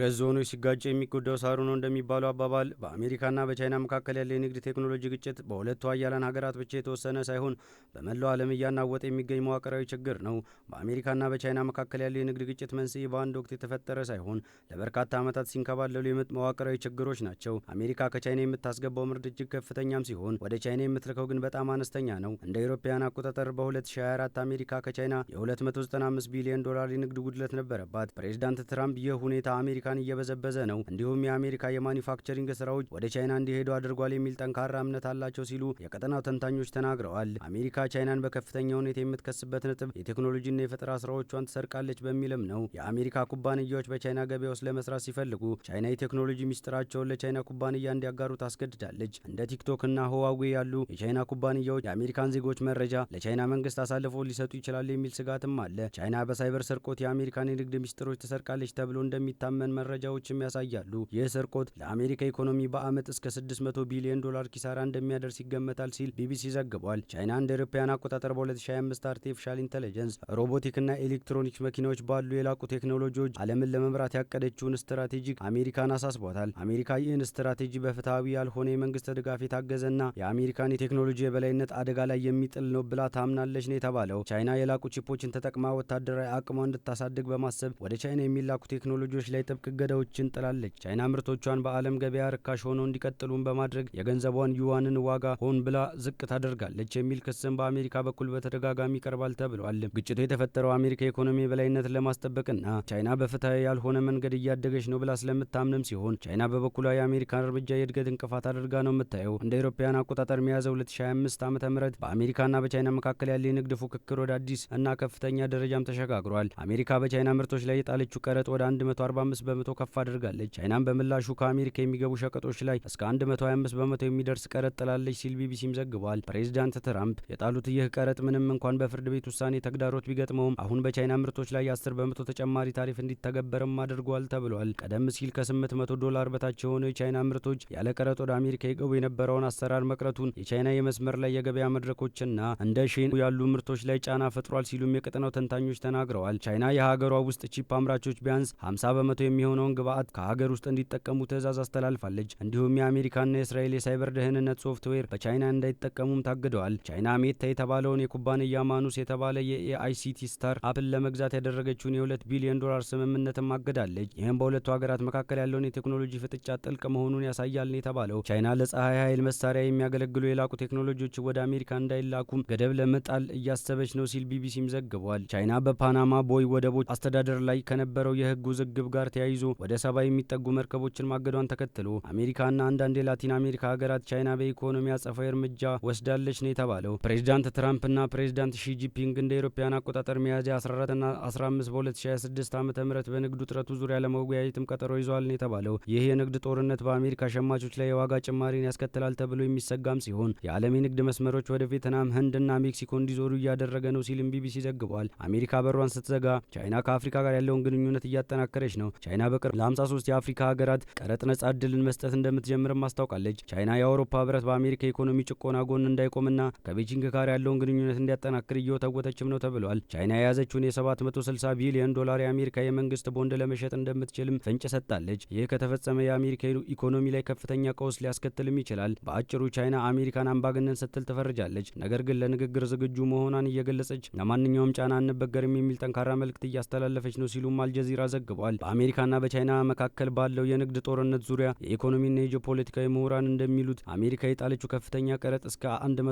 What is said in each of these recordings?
ሁለት ዞኖች ሲጋጩ የሚጎዳው ሳሩ ነው እንደሚባለው አባባል በአሜሪካና በቻይና መካከል ያለ የንግድ ቴክኖሎጂ ግጭት በሁለቱ ሀያላን ሀገራት ብቻ የተወሰነ ሳይሆን በመላው ዓለም እያናወጠ የሚገኝ መዋቅራዊ ችግር ነው። በአሜሪካና በቻይና መካከል ያለው የንግድ ግጭት መንስኤ በአንድ ወቅት የተፈጠረ ሳይሆን ለበርካታ ዓመታት ሲንከባለሉ የመጡ መዋቅራዊ ችግሮች ናቸው። አሜሪካ ከቻይና የምታስገባው ምርት እጅግ ከፍተኛም ሲሆን ወደ ቻይና የምትልከው ግን በጣም አነስተኛ ነው። እንደ አውሮፓውያን አቆጣጠር በ2024 አሜሪካ ከቻይና የ295 ቢሊዮን ዶላር የንግድ ጉድለት ነበረባት። ፕሬዚዳንት ትራምፕ ይህ ሁኔታ አሜሪካን እየበዘበዘ ነው፣ እንዲሁም የአሜሪካ የማኒፋክቸሪንግ ስራዎች ወደ ቻይና እንዲሄዱ አድርጓል የሚል ጠንካራ እምነት አላቸው ሲሉ የቀጠናው ተንታኞች ተናግረዋል። አሜሪካ ቻይናን በከፍተኛ ሁኔታ የምትከስበት ነጥብ የቴክኖሎጂና የፈጠራ ስራዎቿን ትሰርቃለች በሚልም ነው። የአሜሪካ ኩባንያዎች በቻይና ገበያ ውስጥ ለመስራት ሲፈልጉ ቻይና የቴክኖሎጂ ሚስጥራቸውን ለቻይና ኩባንያ እንዲያጋሩ ታስገድዳለች። እንደ ቲክቶክ እና ህዋዌ ያሉ የቻይና ኩባንያዎች የአሜሪካን ዜጎች መረጃ ለቻይና መንግስት አሳልፈው ሊሰጡ ይችላሉ የሚል ስጋትም አለ። ቻይና በሳይበር ስርቆት የአሜሪካን የንግድ ሚስጥሮች ትሰርቃለች ተብሎ እንደሚታመን መረጃዎችም ያሳያሉ። ይህ ስርቆት ለአሜሪካ ኢኮኖሚ በአመት እስከ 600 ቢሊዮን ዶላር ኪሳራ እንደሚያደርስ ይገመታል ሲል ቢቢሲ ዘግቧል። ቻይና እንደ አውሮፓውያን አቆጣጠር በ2025 አርቲፊሻል ኢንተለጀንስ፣ ሮቦቲክና ኤሌክትሮኒክስ መኪናዎች ባሉ የላቁ ቴክኖሎጂዎች ዓለምን ለመምራት ያቀደችውን ስትራቴጂክ አሜሪካን አሳስቧታል። አሜሪካ ይህን ስትራቴጂ በፍትሐዊ ያልሆነ የመንግስት ድጋፍ የታገዘና የአሜሪካን የቴክኖሎጂ የበላይነት አደጋ ላይ የሚጥል ነው ብላ ታምናለች ነው የተባለው። ቻይና የላቁ ቺፖችን ተጠቅማ ወታደራዊ አቅሟ እንድታሳድግ በማሰብ ወደ ቻይና የሚላኩ ቴክኖሎጂዎች ላይ ጥብቅ እገዳዎችን ጥላለች። ቻይና ምርቶቿን በዓለም ገበያ ርካሽ ሆነው እንዲቀጥሉም በማድረግ የገንዘቧን ዩዋንን ዋጋ ሆን ብላ ዝቅ ታደርጋለች የሚል ክስም በአሜሪካ በኩል በተደጋጋሚ ይቀርባል ተብሏል። ግጭቱ የተፈጠረው አሜሪካ የኢኮኖሚ የበላይነትን ለማስጠበቅና ቻይና በፍትሐዊ ያልሆነ መንገድ እያደገች ነው ብላ ስለምታምንም ሲሆን ቻይና በበኩሏ የአሜሪካን እርምጃ የእድገት እንቅፋት አድርጋ ነው የምታየው። እንደ አውሮፓውያን አቆጣጠር ሚያዝያ 2025 ዓ.ም በአሜሪካና በቻይና መካከል ያለ የንግድ ፉክክር ወደ አዲስ እና ከፍተኛ ደረጃም ተሸጋግሯል። አሜሪካ በቻይና ምርቶች ላይ የጣለችው ቀረጥ ወደ 145 በመቶ ከፍ አድርጋለች። ቻይናም በምላሹ ከአሜሪካ የሚገቡ ሸቀጦች ላይ እስከ 125 በመቶ የሚደርስ ቀረጥ ጥላለች ሲል ቢቢሲም ዘግቧል። ፕሬዚዳንት ትራምፕ የጣሉት ይህ ቀረጥ ምንም እንኳን በፍርድ ቤት ውሳኔ ተግዳሮት ቢገጥመውም አሁን በቻይና ምርቶች ላይ የ10 በመቶ ተጨማሪ ታሪፍ እንዲተገበርም አድርጓል ተብሏል። ቀደም ሲል ከ800 ዶላር በታች የሆኑ የቻይና ምርቶች ያለ ቀረጥ ወደ አሜሪካ ይገቡ የነበረውን አሰራር መቅረቱን የቻይና የመስመር ላይ የገበያ መድረኮችና እንደ ሼን ያሉ ምርቶች ላይ ጫና ፈጥሯል ሲሉም የቀጠናው ተንታኞች ተናግረዋል። ቻይና የሀገሯ ውስጥ ቺፕ አምራቾች ቢያንስ 50 በመቶ የሚሆነውን ግብአት ከሀገር ውስጥ እንዲጠቀሙ ትዕዛዝ አስተላልፋለች። እንዲሁም የአሜሪካና የእስራኤል የሳይበር ደህንነት ሶፍትዌር በቻይና እንዳይጠቀሙም ታግደዋል። ቻይና ሜታ የተባለውን የኩባንያ ማኑስ የተባለ የኤአይሲቲ ስታር አፕል ለመግዛት ያደረገችውን የ2 ቢሊዮን ዶላር ስምምነትም አግዳለች። ይህም በሁለቱ ሀገራት መካከል ያለውን የቴክኖሎጂ ፍጥጫ ጥልቅ መሆኑን ያሳያል ነው የተባለው። ቻይና ለፀሐይ ኃይል መሳሪያ የሚያገለግሉ የላቁ ቴክኖሎጂዎች ወደ አሜሪካ እንዳይላኩም ገደብ ለመጣል እያሰበች ነው ሲል ቢቢሲም ዘግቧል። ቻይና በፓናማ ቦይ ወደቦች አስተዳደር ላይ ከነበረው የህግ ውዝግብ ጋር ተያይዞ ወደ 70 የሚጠጉ መርከቦችን ማገዷን ተከትሎ አሜሪካና አንዳንድ የላቲን አሜሪካ ሀገራት ቻይና በኢኮኖሚ አጸፋዊ እርምጃ ወስዳለች ነው የተባለው። ፕሬዚዳንት ትራምፕና ፕሬዚዳንት ሺጂፒንግ እንደ አውሮፓውያን አቆጣጠር ሚያዝያ 14ና 15 በ2026 ዓ.ም በንግድ ውጥረቱ ዙሪያ ለመወያየትም ቀጠሮ ይዘዋል ነው የተባለው። ይህ የንግድ ጦርነት በአሜሪካ ሸማቾች ላይ የዋጋ ጭማሪን ያስከትላል ተብሎ የሚሰጋም ሲሆን የዓለም የንግድ መስመሮች ወደ ቬትናም፣ ህንድና ሜክሲኮ እንዲዞሩ እያደረገ ነው ሲልም ቢቢሲ ዘግቧል። አሜሪካ በሯን ስትዘጋ ቻይና ከአፍሪካ ጋር ያለውን ግንኙነት እያጠናከረች ነው። ቻይና በቅርብ ለ53 የአፍሪካ ሀገራት ቀረጥ ነጻ እድልን መስጠት እንደምትጀምርም አስታውቃለች። ቻይና የአውሮፓ ህብረት በአሜሪካ ኢኮኖሚ ጭቆና ጎን እንዳይቆምና ከቤጂንግ ጋር ያለውን ግንኙነት እንዲያጠናክር እየወተወተችም ነው ተብሏል። ቻይና የያዘችውን የ760 ቢሊዮን ዶላር የአሜሪካ የመንግስት ቦንድ ለመሸጥ እንደምትችልም ፍንጭ ሰጥታለች። ይህ ከተፈጸመ የአሜሪካ ኢኮኖሚ ላይ ከፍተኛ ቀውስ ሊያስከትልም ይችላል። በአጭሩ ቻይና አሜሪካን አምባገነን ስትል ትፈርጃለች። ነገር ግን ለንግግር ዝግጁ መሆኗን እየገለጸች ለማንኛውም ጫና አንበገርም የሚል ጠንካራ መልእክት እያስተላለፈች ነው ሲሉም አልጀዚራ ዘግቧል። በአሜሪካና በቻይና መካከል ባለው የንግድ ጦርነት ዙሪያ የኢኮኖሚና የጂኦፖለቲካዊ ምሁራን እንደሚሉት አሜሪካ የጣለችው ከፍተኛ ቀረጥ እስከ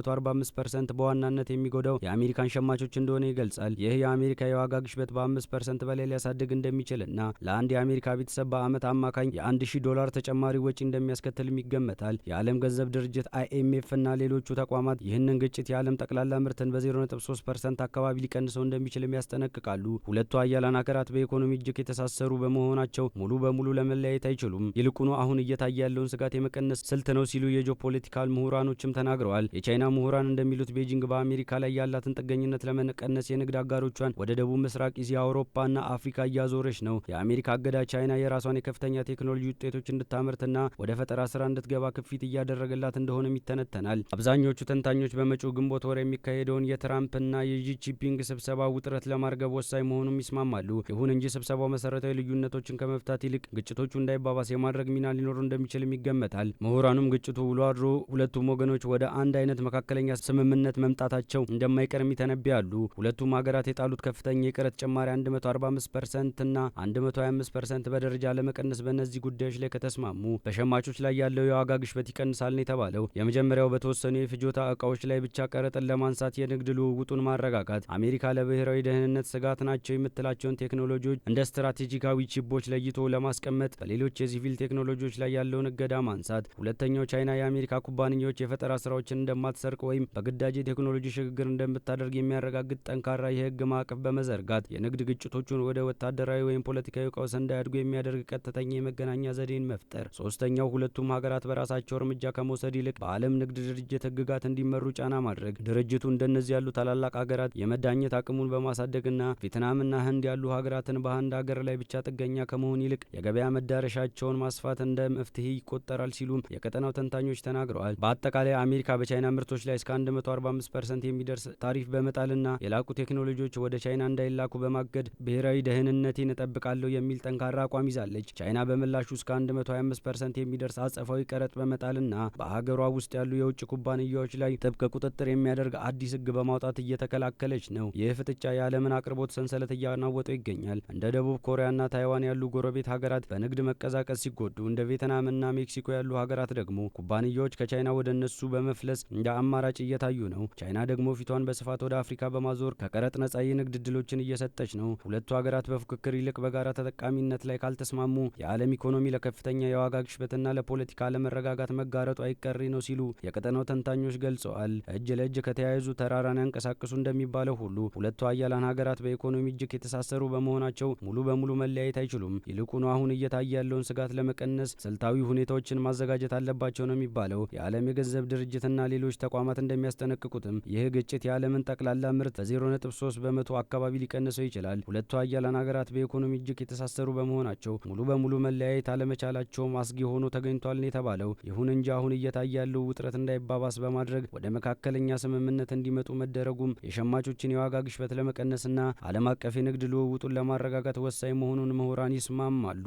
145% በዋናነት የሚጎዳው የአሜሪካን ሸማቾች እንደሆነ ይገልጻል። ይህ የአሜሪካ የዋጋ ግሽበት በ5% በላይ ሊያሳድግ እንደሚችልና ለአንድ የአሜሪካ ቤተሰብ በአመት አማካኝ የ1000 ዶላር ተጨማሪ ወጪ እንደሚያስከትልም ይገመታል። የዓለም ገንዘብ ድርጅት አይኤምኤፍ እና ሌሎቹ ተቋማት ይህንን ግጭት የዓለም ጠቅላላ ምርትን በ0.3% አካባቢ ሊቀንሰው እንደሚችልም ያስጠነቅቃሉ። ሁለቱ ሀያላን ሀገራት በኢኮኖሚ እጅግ የተሳሰሩ በመሆናቸው ሙሉ በሙሉ ለመለያየት አይችሉም። ይልቁኑ አሁን እየታየ ያለውን ስጋት የመቀነስ ስልት ነው ሲሉ የጂኦፖለቲካል ምሁራኖችም ተናግረዋል። የቻይና ምሁራን እንደሚሉት ቤጂንግ በአሜሪካ ላይ ያላትን ጥገኝነት ለመቀነስ የንግድ አጋሮቿን ወደ ደቡብ ምስራቅ እስያ፣ አውሮፓና አፍሪካ እያዞረች ነው። የአሜሪካ እገዳ ቻይና የራሷን የከፍተኛ ቴክኖሎጂ ውጤቶች እንድታመርትና ወደ ፈጠራ ስራ እንድትገባ ክፊት እያደረገላት እንደሆነም ይተነተናል። አብዛኞቹ ተንታኞች በመጪው ግንቦት ወር የሚካሄደውን የትራምፕና የሺጂፒንግ ስብሰባ ውጥረት ለማርገብ ወሳኝ መሆኑም ይስማማሉ። ይሁን እንጂ ስብሰባው መሰረታዊ ልዩነቶችን ከመፍታት ይልቅ ግጭቶቹ እንዳይባባስ የማድረግ ሚና ሊኖሩ እንደሚችልም ይገመታል። ምሁራኑም ግጭቱ ውሎ አድሮ ሁለቱም ወገኖች ወደ አንድ አይነት መካከለኛ ስምምነት መምጣታቸው እንደማይቀርም ይተነብያሉ። ሁለቱም ሀገራት የጣሉት ከፍተኛ የቀረጥ ጭማሪ 145% እና 125% በደረጃ ለመቀነስ በእነዚህ ጉዳዮች ላይ ከተስማሙ በሸማቾች ላይ ያለው የዋጋ ግሽበት ይቀንሳል ነው የተባለው። የመጀመሪያው በተወሰኑ የፍጆታ እቃዎች ላይ ብቻ ቀረጥን ለማንሳት የንግድ ልውውጡን ማረጋጋት። አሜሪካ ለብሔራዊ ደህንነት ስጋት ናቸው የምትላቸውን ቴክኖሎጂዎች እንደ ስትራቴጂካዊ ቺፖች ለይቶ ለማስቀመጥ፣ በሌሎች የሲቪል ቴክኖሎጂዎች ላይ ያለውን እገዳ ማንሳት። ሁለተኛው ቻይና የአሜሪካ ኩባንያዎች የፈጠራ ስራዎችን እንደማትሰርቅ ወይም በግዳጅ የቴክኖሎጂ ሽግግር እንደምታደርግ የሚያረጋግጥ ጠንካራ የህግ ማዕቀፍ በመዘርጋት የንግድ ግጭቶቹን ወደ ወታደራዊ ወይም ፖለቲካዊ ቀውስ እንዳያድጉ የሚያደርግ ቀጥተኛ የመገናኛ ዘዴን መፍጠር። ሶስተኛው ሁለቱም ሀገራት በራሳቸው እርምጃ ከመውሰድ ይልቅ በዓለም ንግድ ድርጅት ህግጋት እንዲመሩ ጫና ማድረግ። ድርጅቱ እንደነዚህ ያሉ ታላላቅ ሀገራት የመዳኘት አቅሙን በማሳደግና ቬትናምና ህንድ ያሉ ሀገራትን በአንድ ሀገር ላይ ብቻ ጥገኛ ከመሆን ይልቅ የገበያ መዳረሻቸውን ማስፋት እንደ መፍትሄ ይቆጠራል ሲሉም የቀጠናው ተንታኞች ተናግረዋል። በአጠቃላይ አሜሪካ በቻይና ምርቶች ላይ እስከ 145% የሚደርስ ታሪፍ በመጣልና የላቁ ቴክኖሎጂዎች ወደ ቻይና እንዳይላኩ በማገድ ብሔራዊ ደህንነቴን እጠብቃለሁ የሚል ጠንካራ አቋም ይዛለች። ቻይና በምላሹ እስከ 125% የሚደርስ አጸፋዊ ቀረጥ በመጣልና በሀገሯ ውስጥ ያሉ የውጭ ኩባንያዎች ላይ ጥብቅ ቁጥጥር የሚያደርግ አዲስ ህግ በማውጣት እየተከላከለች ነው። ይህ ፍጥጫ የዓለምን አቅርቦት ሰንሰለት እያናወጠው ይገኛል። እንደ ደቡብ ኮሪያና ታይዋን ያሉ ጎረቤት ሀገራት በንግድ መቀዛቀዝ ሲጎዱ፣ እንደ ቬትናምና ሜክሲኮ ያሉ ሀገራት ደግሞ ኩባንያዎች ከቻይና ወደ እነሱ በመፍለስ እንደ አማራጭ እየታዩ ነው። ቻይና ደግሞ ፊቷን በስፋት ወደ አፍሪካ በማዞር ከቀረጥ ነጻ የንግድ እድሎችን እየሰጠች ነው። ሁለቱ ሀገራት በፉክክር ይልቅ በጋራ ተጠቃሚነት ላይ ካልተስማሙ የዓለም ኢኮኖሚ ለከፍተኛ የዋጋ ግሽበትና ለፖለቲካ አለመረጋጋት መጋረጡ አይቀሬ ነው ሲሉ የቀጠናው ተንታኞች ገልጸዋል። እጅ ለእጅ ከተያያዙ ተራራን ያንቀሳቅሱ እንደሚባለው ሁሉ ሁለቱ ሀያላን ሀገራት በኢኮኖሚ እጅግ የተሳሰሩ በመሆናቸው ሙሉ በሙሉ መለያየት አይችሉም። ይልቁኑ አሁን እየታየ ያለውን ስጋት ለመቀነስ ስልታዊ ሁኔታዎችን ማዘጋጀት አለባቸው ነው የሚባለው። የዓለም የገንዘብ ድርጅትና ሌሎች ተቋማት እንደሚያስጠነቅቁትም ይህ ግጭት የዓለምን ጠቅላላ ምርት በ0.3 በመቶ አካባቢ ሊቀንሰው ይችላል። ሁለቱ ሀያላን ሀገራት በኢኮኖሚ እጅግ የተሳሰሩ በመሆናቸው ሙሉ በሙሉ መለያየት አለመቻላቸውም አስጊ ሆኖ ተገኝቷል ነው የተባለው። ይሁን እንጂ አሁን እየታየ ያለው ውጥረት እንዳይባባስ በማድረግ ወደ መካከለኛ ስምምነት እንዲመጡ መደረጉም የሸማቾችን የዋጋ ግሽበት ለመቀነስና ዓለም አቀፍ የንግድ ልውውጡን ለማረጋጋት ወሳኝ መሆኑን ምሁራን ይስማማሉ።